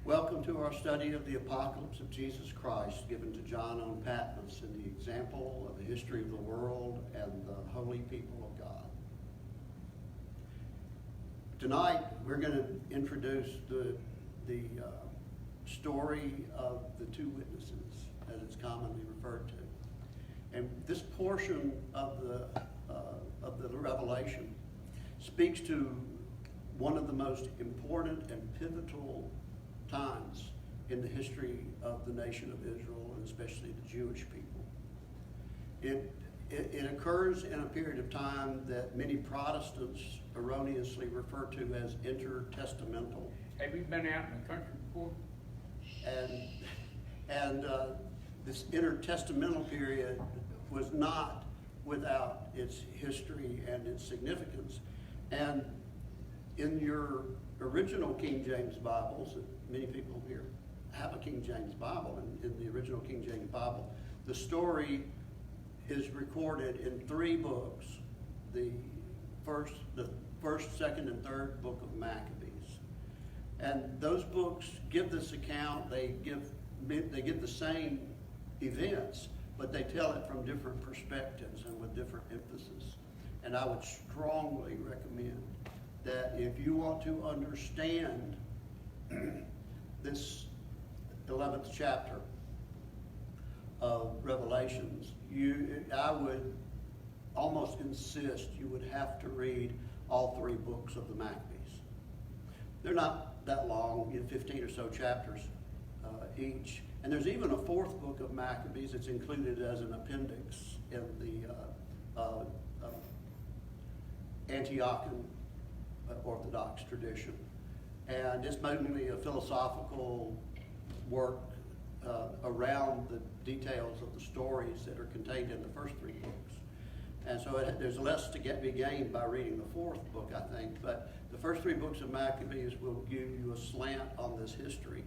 Welcome to our study of the Apocalypse of Jesus Christ, given to John on Patmos in the example of the history of the world and the holy people of God. Tonight, we're going to introduce the story of the two witnesses, as it's commonly referred to. And this portion of the Revelation speaks to one of the most important and pivotal times in the history of the nation of Israel, and especially the Jewish people. It occurs in a period of time that many Protestants erroneously refer to as intertestamental. Have you been out in the country before? And this intertestamental period was not without its history and its significance. And in your original King James Bibles, many people here have a King James Bible, and in the original King James Bible, the story is recorded in three books: the first, second, and third book of Maccabees. And those books give this account. They give the same events, but they tell it from different perspectives and with different emphasis. And I would strongly recommend that if you want to understand this 11th chapter of Revelations, I would almost insist you would have to read all three books of the Maccabees. They're not that long, 15 or so chapters each. And there's even a fourth book of Maccabees that's included as an appendix in the Antiochian Orthodox tradition. And it's mainly a philosophical work around the details of the stories that are contained in the first three books. And so there's less to be gained by reading the fourth book, I think. But the first three books of Maccabees will give you a slant on this history.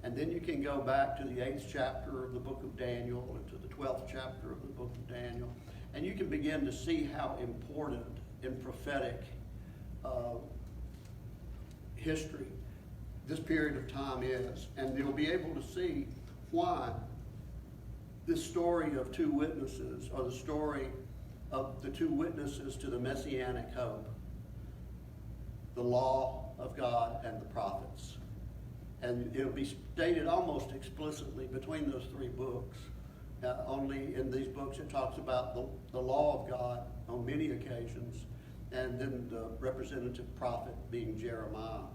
And then you can go back to the 8th chapter of the book of Daniel and to the 12th chapter of the book of Daniel. And you can begin to see how important in prophetic history this period of time is. And you'll be able to see why this story of two witnesses, or the story of the two witnesses to the Messianic hope, the law of God and the prophets. And it'll be stated almost explicitly between those three books. Only in these books it talks about the law of God on many occasions, and then the representative prophet being Jeremiah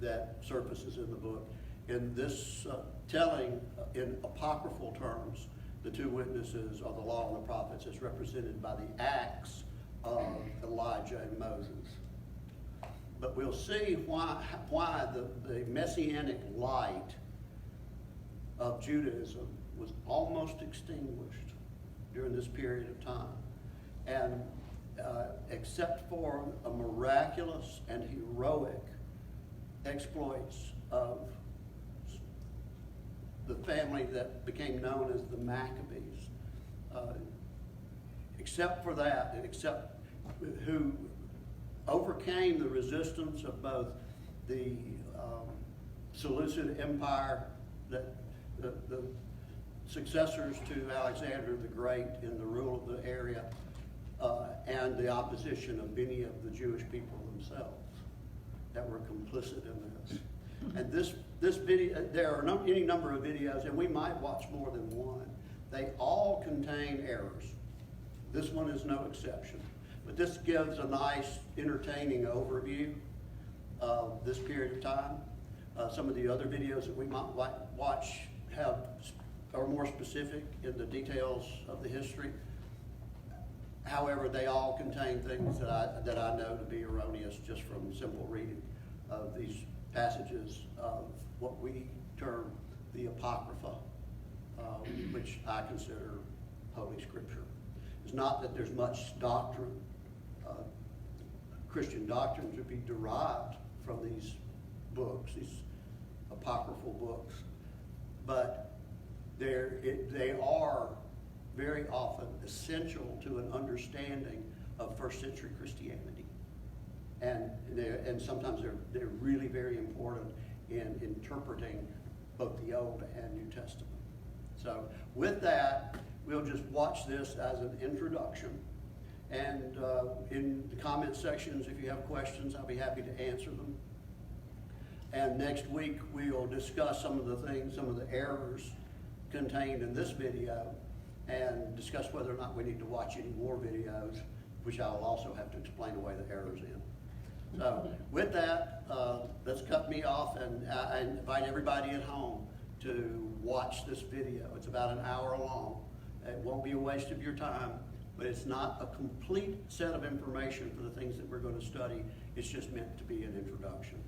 that surfaces in the book. In this telling, in apocryphal terms, the two witnesses of the law and the prophets is represented by the acts of Elijah and Moses. But we'll see why the messianic light of Judaism was almost extinguished during this period of time. And except for a miraculous and heroic exploits of the family that became known as the Maccabees, except for that, and except who overcame the resistance of both the Seleucid Empire, that the successors to Alexander the Great in the rule of the area, and the opposition of many of the Jewish people themselves that were complicit in this. And this video, there are any number of videos, and we might watch more than one. They all contain errors. This one is no exception. But this gives a nice, entertaining overview of this period of time. Some of the other videos that we might watch are more specific in the details of the history. However, they all contain things that I know to be erroneous just from simple reading of these passages of what we term the Apocrypha, which I consider Holy Scripture. It's not that there's much doctrine, Christian doctrine, to be derived from these books, these apocryphal books, but they are very often essential to an understanding of first century Christianity. And sometimes they're really very important in interpreting both the Old and New Testament. So with that, we'll just watch this as an introduction. And in the comment sections, if you have questions, I'll be happy to answer them. And next week, we'll discuss some of the things, some of the errors contained in this video, and discuss whether or not we need to watch any more videos, which I'll also have to explain away the errors in. So with that, let's cut me off, and I invite everybody at home to watch this video. It's about an hour long. It won't be a waste of your time, but it's not a complete set of information for the things that we're going to study. It's just meant to be an introduction.